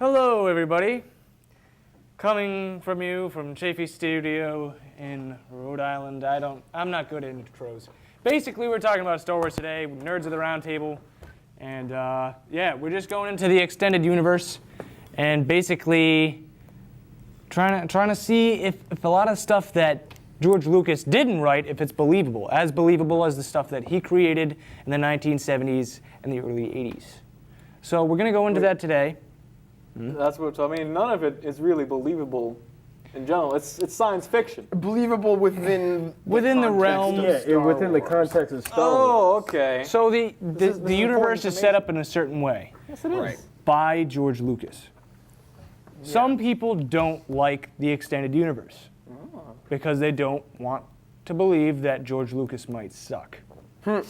Hello, everybody. Coming from you from Chafee Studio in Rhode Island. I'm not good at intros. Basically, we're talking about Star Wars today, nerds of the round table. And yeah, we're just going into the extended universe and basically trying to see if a lot of stuff that George Lucas didn't write, if it's believable as the stuff that he created in the 1970s and the early 80s. So we're going to go into that today. That's what I mean. None of it is really believable in general. It's science fiction. Believable within the realm. Within the context of Star Wars. Oh, okay. So the universe is set up in a certain way. Yes, it is. Right. By George Lucas. Yeah. Some people don't like the extended universe because they don't want to believe that George Lucas might suck. Or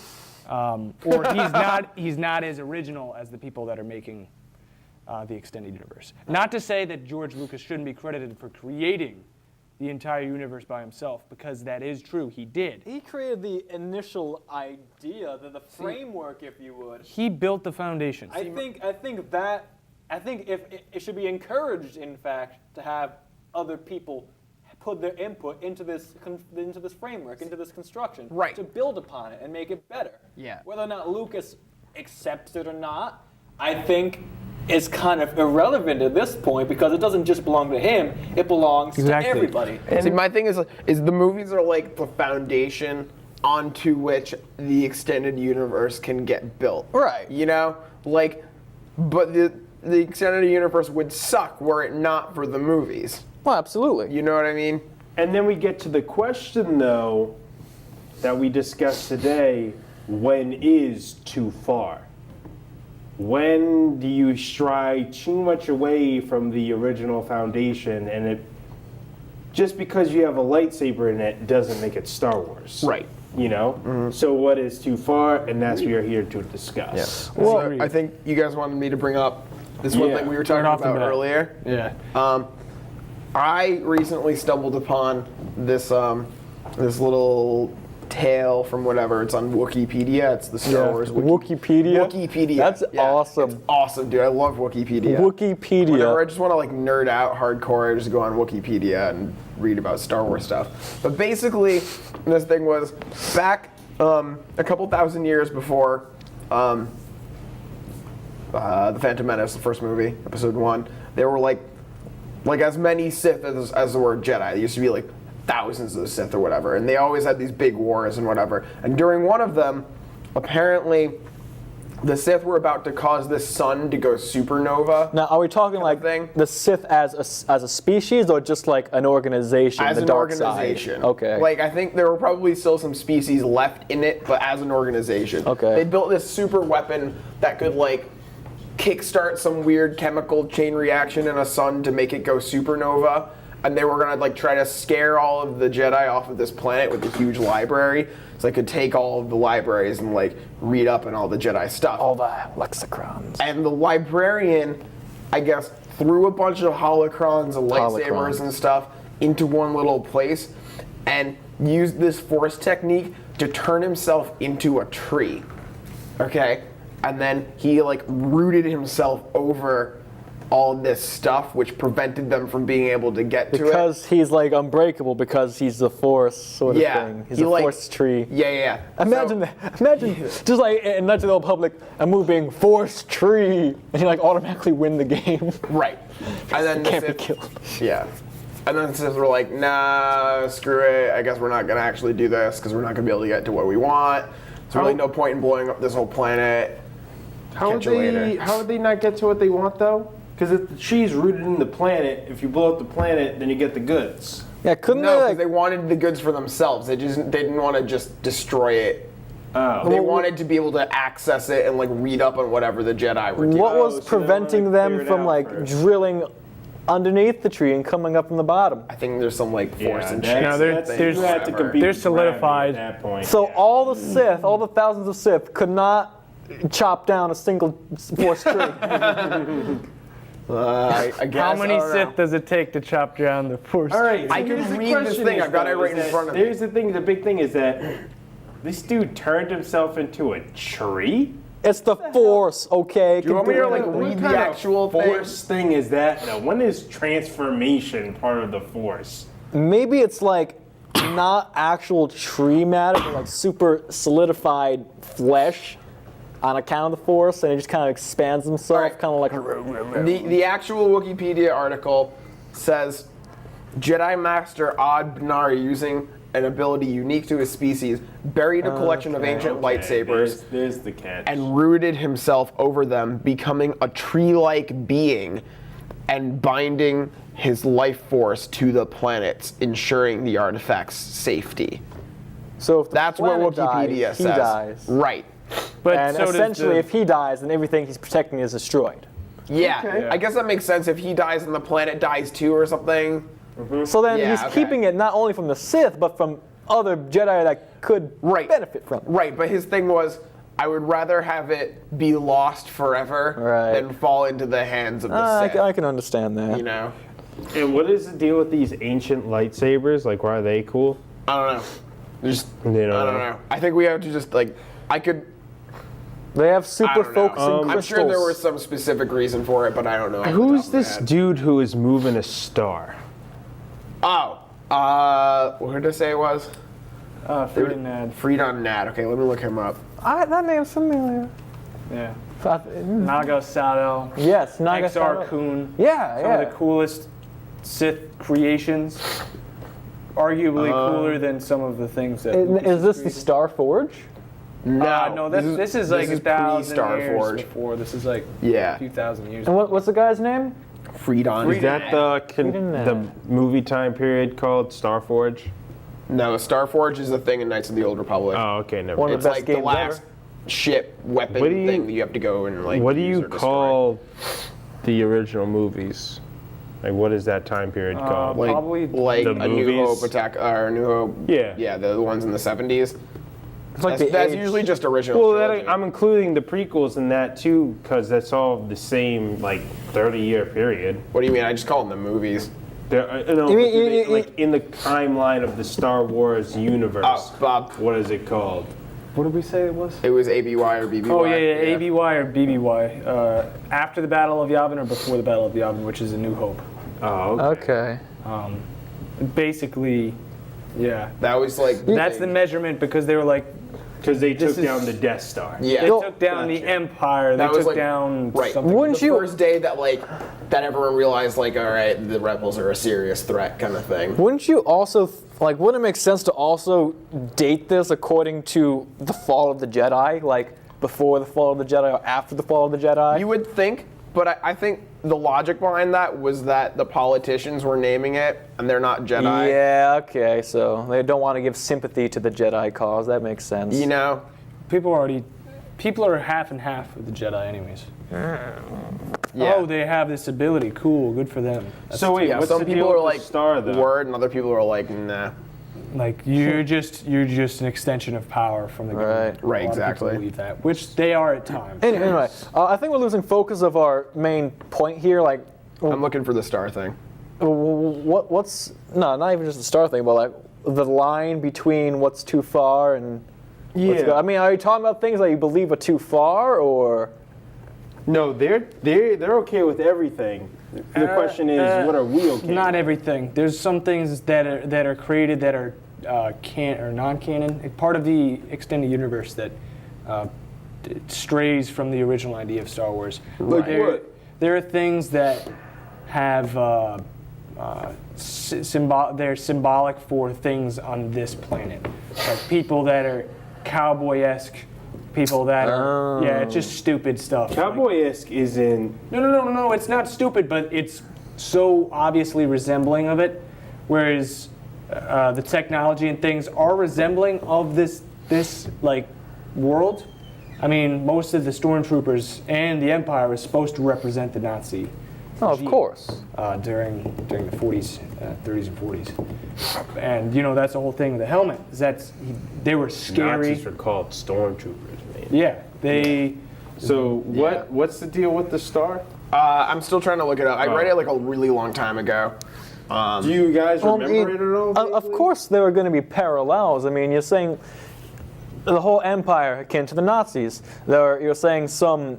he's not as original as the people that are making the extended universe. Not to say that George Lucas shouldn't be credited for creating the entire universe by himself, because that is true. He did. He created the initial idea, the framework, if you would. He built the foundation. I think if it should be encouraged, in fact, to have other people put their input into this framework, into this construction, right, to build upon it and make it better. Yeah. Whether or not Lucas accepts it or not, I think is kind of irrelevant at this point, because it doesn't just belong to him; it belongs to everybody. See, my thing is the movies are like the foundation onto which the extended universe can get built. Right. You know, but the extended universe would suck were it not for the movies. Well, absolutely. You know what I mean? And then we get to the question, though, that we discussed today: when is too far? When do you stray too much away from the original foundation, and it just because you have a lightsaber in it doesn't make it Star Wars? Right. You know? Mm-hmm. So what is too far? And that's what we are here to discuss. Yeah. Well, I think you guys wanted me to bring up this one thing we were talking about earlier. Yeah. I recently stumbled upon this this little tale from whatever. It's on Wikipedia. It's the Star Wars Wikipedia. Wikipedia. That's awesome. It's awesome, dude. I love Wikipedia. Wikipedia. Whenever I just want to nerd out hardcore, I just go on Wikipedia and read about Star Wars stuff. But basically, this thing was back a couple thousand years before The Phantom Menace, the first movie, Episode 1. There were like as many Sith as there were Jedi. There used to be thousands of Sith or whatever, and they always had these big wars and whatever. And during one of them, apparently, the Sith were about to cause this sun to go supernova. Now, are we talking the Sith as a species, or just an organization? As the an dark organization. Side? Okay. I think there were probably still some species left in it, but as an organization. Okay. They built this super weapon that could kickstart some weird chemical chain reaction in a sun to make it go supernova. And they were gonna try to scare all of the Jedi off of this planet with a huge library, so they could take all of the libraries and read up on all the Jedi stuff. All the lexicons. And the librarian, I guess, threw a bunch of holocrons and lightsabers and stuff into one little place, and used this force technique to turn himself into a tree. Okay, and then he rooted himself over all this stuff, which prevented them from being able to get to it. Because he's unbreakable, because he's the Force sort of thing. He's a Force tree. Yeah. Imagine that. Imagine just in Legend of the Old Republic, a move being Force tree, and you automatically win the game. Right. And then can't be killed. Yeah. And then the Sith were like, nah, screw it. I guess we're not gonna actually do this because we're not gonna be able to get to what we want. There's really no point in blowing up this whole planet. How would they not get to what they want, though? Because if the tree's rooted in the planet, if you blow up the planet, then you get the goods. Yeah, couldn't No, because they wanted the goods for themselves. They didn't want to just destroy it. Oh. They wanted to be able to access it and read up on whatever the Jedi were doing. What was so they preventing wanna clear them it from out first. drilling underneath the tree and coming up from the bottom? I think there's some force and shit. No, you had to compete they're with solidified. gravity at that point. So all the Sith, all the thousands of Sith, could not chop down a single Force tree. I guess. How many Sith does it take to chop down the Force? All right, I can read this thing. I've got it right in front of me. Here's the thing. The big thing is that this dude turned himself into a tree. It's the Force, okay? Do you want me to like What read kind the of actual thing? Force thing is that? Now, when is transformation part of the Force? Maybe it's like not actual tree matter, but like super solidified flesh on account of the Force, and it just kind of expands himself, Alright. kind of like. The actual Wikipedia article says Jedi Master Odd Benari, using an ability unique to his species, buried a collection of ancient lightsabers There's the catch. and rooted himself over them, becoming a tree-like being and binding his life force to the planets, ensuring the artifact's safety. So if the That's what planet Wikipedia dies, says. he dies. Right. But And so does essentially, the- if he dies, then everything he's protecting is destroyed. Yeah. Okay. I guess that makes sense if he dies and the planet dies too or something. So then Yeah, he's okay. keeping it not only from the Sith, but from other Jedi that could Right. benefit from it. Right, but his thing was, I would rather have it be lost forever Right. than fall into the hands of the Sith. I can understand that. You know? And what is the deal with these ancient lightsabers? Like, why are they cool? I don't know. Just, They don't I don't know. know. I think we have to just, like, I could, They have I super don't know. focusing I'm crystals. sure there was some specific reason for it, but I don't know. off the Who's top of my this head. dude who is moving a star? Oh, what did I say it was? Freedom Nad. Freedon Nad. Okay, let me look him up. That name's familiar. Yeah. Mm. Naga Sado. Yes, Naga XR Sado. Kun. Yeah, Some yeah. of the coolest Sith creations. Arguably cooler than some of the things that. Lucas Is this the created. Star Forge? No, this is like a thousand years pre-Starforge. before. This is like Yeah. a few thousand years. And what's the guy's name? Freedon. Is that Freedom Nad. the movie time period called Starforge? No, Starforge is a thing in Knights of the Old Republic. Oh, okay, never One mind. of It's the best like the games last ship weapon What do you- thing that you have to go and like. What do use you or destroy. call the original movies? Like, what is that time period called? Like, Probably like the a New movies? Hope attack or a New Hope? Yeah. Yeah, the ones in the 70s. It's like That's the age. usually just original. Well, trilogy. I'm including the prequels in that too, because that's all the same, like, 30-year period. What do you mean? I just call them the movies. There, no, You mean- but do they- you- like in the timeline of the Star Wars universe. Oh, Bob. What is it called? What did we say it was? It was ABY or BBY. Oh yeah, ABY or BBY. After the Battle of Yavin or before the Battle of Yavin, which is A New Hope. Oh, okay. Okay. Basically, yeah. That was like. That's the measurement because they were like Because they took This is- down the Death Star. Yeah. they No, took down the gotcha. Empire. They That was took like- down right. something. Wouldn't the you? first day that everyone realized like, all right, the rebels are a serious threat kind of thing. Wouldn't you also like? Wouldn't it make sense to also date this according to the fall of the Jedi, like before the fall of the Jedi or after the fall of the Jedi? You would think, but I think the logic behind that was that the politicians were naming it and they're not Jedi. Yeah. Okay. So they don't want to give sympathy to the Jedi cause. That makes sense. You know? People are half and half of the Jedi, anyways. Yeah. Oh, they have this ability. Cool, good for them. So wait, Yeah, what's some the people deal are with like the star though? word, and other people are like, nah. Like you're just an extension of power from the government. Right. Right, A lot of people exactly. Believe that, which they are at times. Anyway, I think we're losing focus of our main point here. Like, I'm looking for the star thing. what's not even just the star thing, but like the line between what's too far and what's Yeah. good. I mean, are you talking about things that you believe are too far, or No, they're okay with everything. The question is, what are we okay? Not everything. There's some things that are created that are non-canon, part of the extended universe that strays from the original idea of Star Wars. Like there, what? There are things that have they're symbolic for things on this planet, like people that are cowboy-esque, people that are it's just stupid stuff. Like- Cowboy-esque is in. No, it's not stupid, but it's so obviously resembling of it, whereas the technology and things are resembling of this like world. I mean, most of the stormtroopers and the Empire is supposed to represent the Nazi oh, of course. during the 40s, 30s and 40s, and that's the whole thing with the helmet. Is they were scary. Nazis are called stormtroopers, man. Yeah, they. So what's the deal with the star? I'm still trying to look it up. I read it like a really long time ago. Do you guys remember it at all? Of course, there are going to be parallels. I mean, you're saying the whole empire akin to the Nazis. You're saying some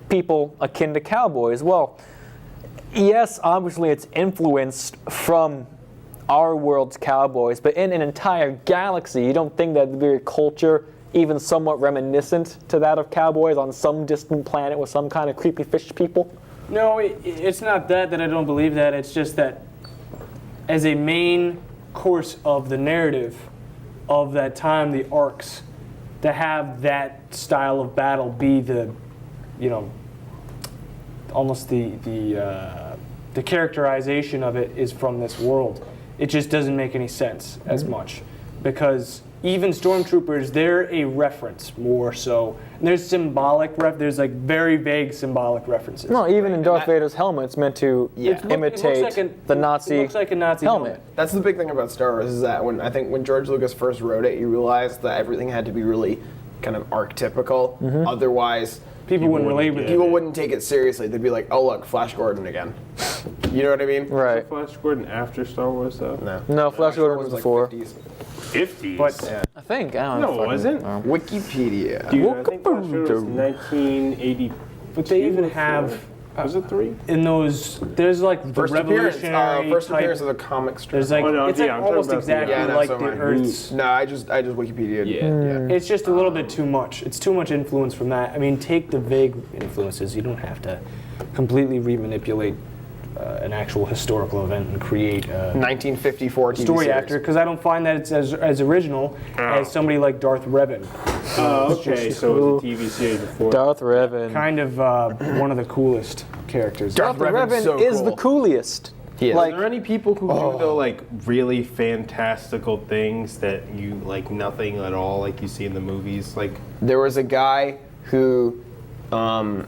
people akin to cowboys. Well, yes, obviously it's influenced from our world's cowboys, but in an entire galaxy, you don't think that there'd be a culture even somewhat reminiscent to that of cowboys on some distant planet with some kind of creepy fish people? No, it's not that I don't believe that. It's just that as a main course of the narrative of that time, the arcs, to have that style of battle be the, almost the characterization of it is from this world. It just doesn't make any sense as much, because even stormtroopers, they're a reference more so. And there's symbolic there's like very vague symbolic references. No, even in Darth Vader's helmet, it's meant to imitate the Nazi It looks like a Nazi helmet. That's the big thing about Star Wars, is that when George Lucas first wrote it, he realized that everything had to be really kind of archetypical. Otherwise, People wouldn't relate with it. people wouldn't take it seriously. They'd be like, "Oh look, Flash Gordon again." You know what I mean? Right. Flash Gordon after Star Wars, though? No, Flash Gordon was like before. 50s. 50s? But I think. I don't know. No, it wasn't. Wikipedia. Dude, I think Flash Gordon was 1980. But they even have Was it 3? in those. There's like the First appearance revolutionary of type. the comic strip. There's like Oh, no, it's yeah, like I'm talking almost about the- exactly Yeah, no, like so the am I. Earth's. No, I just Wikipedia. Yeah. It's just a little bit too much. It's too much influence from that. I mean, take the vague influences. You don't have to completely remanipulate an actual historical event and create a 1954 TV story series. actor, because I don't find that it's as original as somebody like Darth Revan. Oh, okay, so it was a TV series before. Darth Revan. Kind of one of the coolest characters. Darth Revan's Revan so is cool. the coolest. He is. Are there any people who do the like really fantastical things that you like nothing at all like you see in the movies? Like There was a guy who,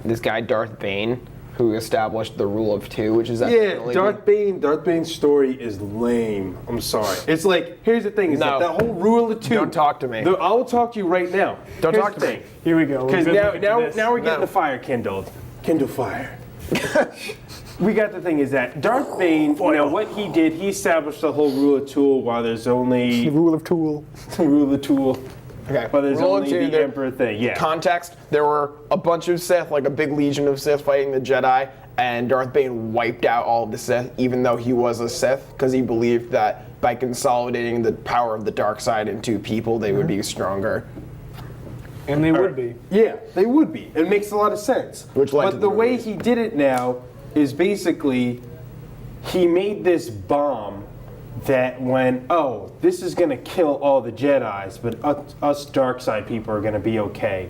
this guy Darth Bane, who established the rule of two, which is definitely Darth Bane's story is lame. I'm sorry. It's like, here's the thing, is No. that whole rule of two. Don't talk to me. I will talk to you right now. Don't Here's talk the to me. thing. Here we go. Because We've been looking at this. now we're getting No. the fire kindled. Kindle fire. We got the thing is that Darth Bane, what he did, he established the whole rule of two while there's only Rule of Tool. rule of two. Okay. While there's Rule of only two, the there- Emperor thing. Yeah. Context: there were a bunch of Sith, like a big legion of Sith fighting the Jedi, and Darth Bane wiped out all of the Sith, even though he was a Sith, because he believed that by consolidating the power of the dark side into people, they would be stronger. And they would be. Yeah, they would be. It makes a lot of sense. Which led to but the the way movies. he did it now is basically he made this bomb that when, oh, this is going to kill all the Jedis, but us dark side people are going to be okay.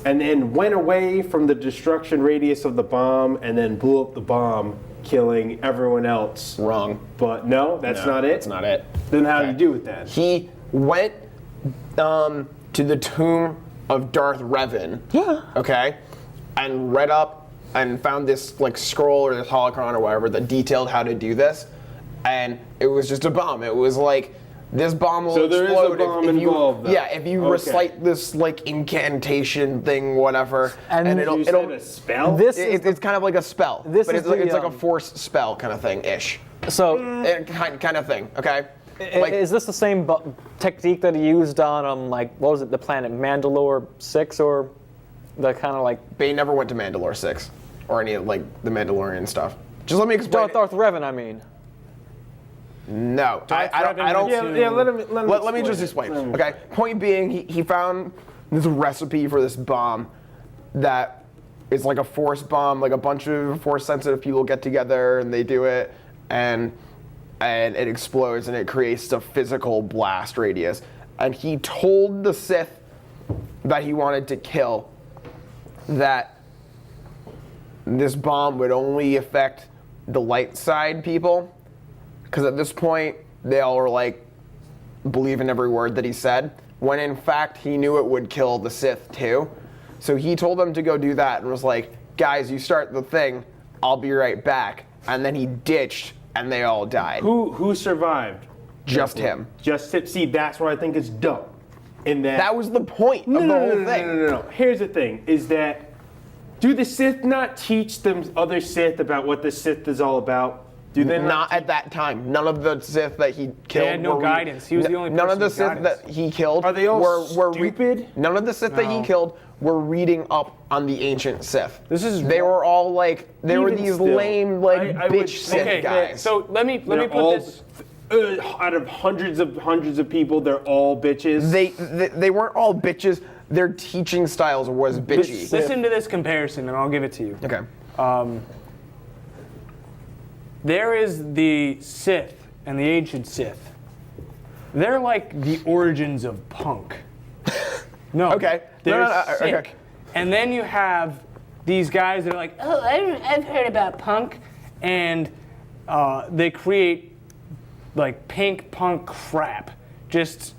And then went away from the destruction radius of the bomb and then blew up the bomb, killing everyone else. Wrong. But no, that's not it? That's not it. Then how do you Okay. do with that? He went to the tomb of Darth Revan. Yeah. Okay, and read up and found this like scroll or this holocron or whatever that detailed how to do this, and it was just a bomb. It was like this bomb will So there is a explode bomb if you, involved, though. yeah, if you Okay. recite this like incantation thing, whatever, and it'll You said a spell? This is it's kind of like a spell, This but is it's like a the, force spell kind of thing ish, so. kind of thing. Okay, like Is this the same technique that he used on like what was it, the planet Mandalore 6, or the kind of like Bane never went to Mandalore 6 or any of like the Mandalorian stuff. Just let me explain. Darth Revan? I mean, No, I Revan don't. went Yeah, let him Let me just explain. Okay. Point being, he found this recipe for this bomb that is like a force bomb. Like a bunch of force sensitive people get together and they do it, and it explodes and it creates a physical blast radius. And he told the Sith that he wanted to kill that this bomb would only affect the light side people. Because at this point, they all were like, believing every word that he said, when in fact he knew it would kill the Sith too. So he told them to go do that and was like, guys, you start the thing, I'll be right back. And then he ditched and they all died. Who survived? Just him. Just him. See, that's where I think it's dumb. In That was the point of the whole thing. No. Here's the thing: is that do the Sith not teach them other Sith about what the Sith is all about? Do they Not at that time. None of the Sith that he killed. had no were guidance. He was the only None of person the with Sith guidance. that he killed Are they all were stupid? none of the Sith that he No. killed were reading up on the ancient Sith. They were all like they were Even these still, lame like I would bitch Sith Okay, guys. so let me They're put all, this. out of hundreds of people, they're all bitches. they weren't all bitches. Their teaching styles was bitchy. Listen to this comparison, and I'll give it to you. Okay. There is the Sith and the ancient Sith. They're like the origins of punk. No. Okay. They're No, sick. okay. And then you have these guys that are like, oh, I've heard about punk, and they create like pink punk crap, just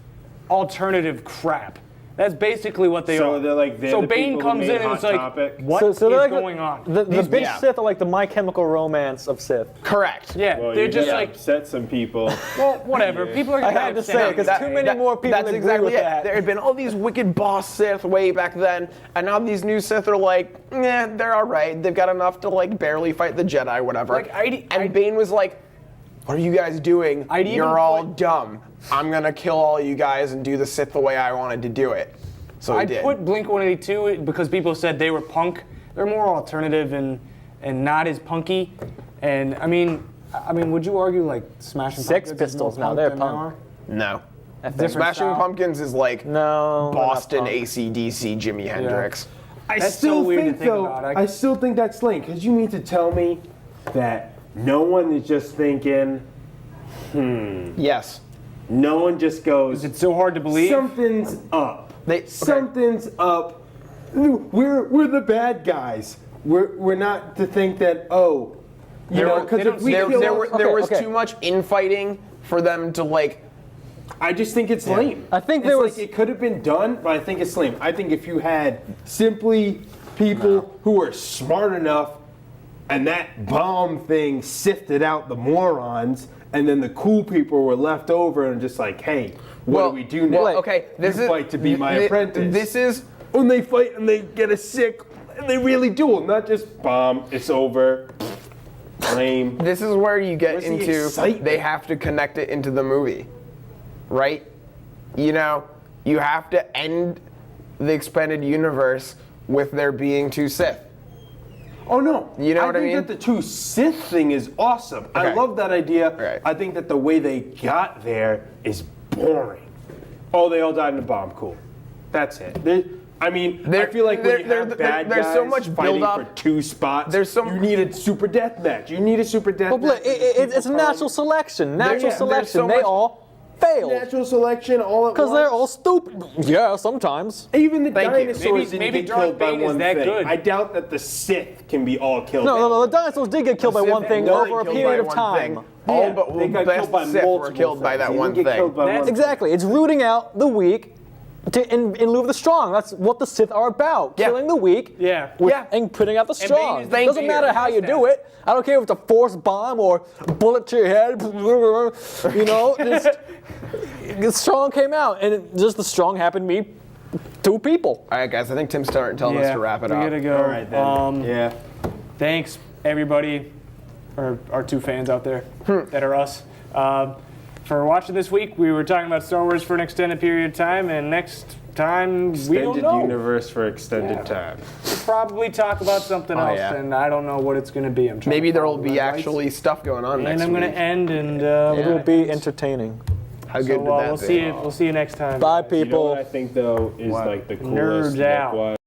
alternative crap. That's basically what they So are. they're like- they're so the Bane people who comes made in and Hot it's like, Topic? what is they're like going on? The bitch yeah. Sith are like the My Chemical Romance of Sith. Correct. Yeah, Well, they're you just just like, upset some people. well, whatever. People are I gonna had to upset say me. it because too many more people That's agree exactly with it. that. There had been all these wicked boss Sith way back then, and now these new Sith are like, they're all right. They've got enough to like barely fight the Jedi, whatever. Like, and Bane was like, "What are you guys doing? I'd even You're all put- dumb. I'm gonna kill all you guys and do the Sith the way I wanted to do it." So he I'd did. put Blink 182 because people said they were punk. They're more alternative and not as punky. And I mean, would you argue like Smashing Sex Pumpkins is Pistols, more now they're than they punk. are? No. Different Smashing style. Pumpkins is like No. they're not Boston punk. AC/DC Jimi Hendrix. I That's still so weird to think think though. about. I still think that's lame because you mean to tell me that no one is just thinking. Yes. No one just goes. It's so hard to believe. Something's up. Okay. Something's up. We're the bad guys. We're not to think that because if we There kill, was okay. too much infighting for them to like. I just think it's lame. I think It's there like was- it could have been done, but I think it's lame. I think if you had simply people who were smart enough, and that bomb thing sifted out the morons, and then the cool people were left over and just like, hey, what do we do now? Well, okay, this you is fight to be my apprentice. This is when they fight and they get a sick, and they really duel, not just bomb. It's over. Lame. this is where you get Where's the into excitement? they have to connect it into the movie, right? You know, you have to end the expanded universe with there being two Sith. Oh no! You know what I think mean? that the two Sith thing is awesome. I Okay. love that idea. Right. I think that the way they got there is boring. Oh, they all died in a bomb. Cool. That's it. I feel like when you have bad there's so guys much fighting build-up. for two spots, There's so- you need a super death match. You need a super death Well, match. it's natural selection. Natural there's selection. so They much- all failed Natural selection all at once. because they're all stupid. Yeah, sometimes. Even the Thank you. dinosaurs Maybe didn't get Darth killed by Bane is one that thing. good. I doubt that the Sith can be all killed. No, the dinosaurs did get killed by Sith one thing only over a killed period by of one time. thing. All but they the got best killed by Sith were multiple killed by things. that They one didn't get thing. killed by one Exactly. It's rooting out the weak in lieu of the strong. That's what the Sith are about. Yeah. Killing the weak Yeah. and putting out the Bane strong. is It the doesn't leader. matter how you do it. I don't care if it's a force bomb or a bullet to your head. You know, the strong came out, and just the strong happened to be two people. All right, guys. I think Tim's starting telling us to wrap it we up. gotta go. All right then. Yeah. Thanks, everybody, or our two fans out there that are us. For watching this week, we were talking about Star Wars for an extended period of time, and next time we don't Extended know. universe for extended Yeah. time. We'll probably talk about something else, yeah. and I don't know what it's going to be. I'm trying Maybe to there will follow be the red lights. actually stuff going on next And I'm going week. to end, and It will be entertaining. How so, good would that we'll be? see you. We'll see you next time. Bye, guys. You know people. what I think though is like the coolest Nerds out. look-wise?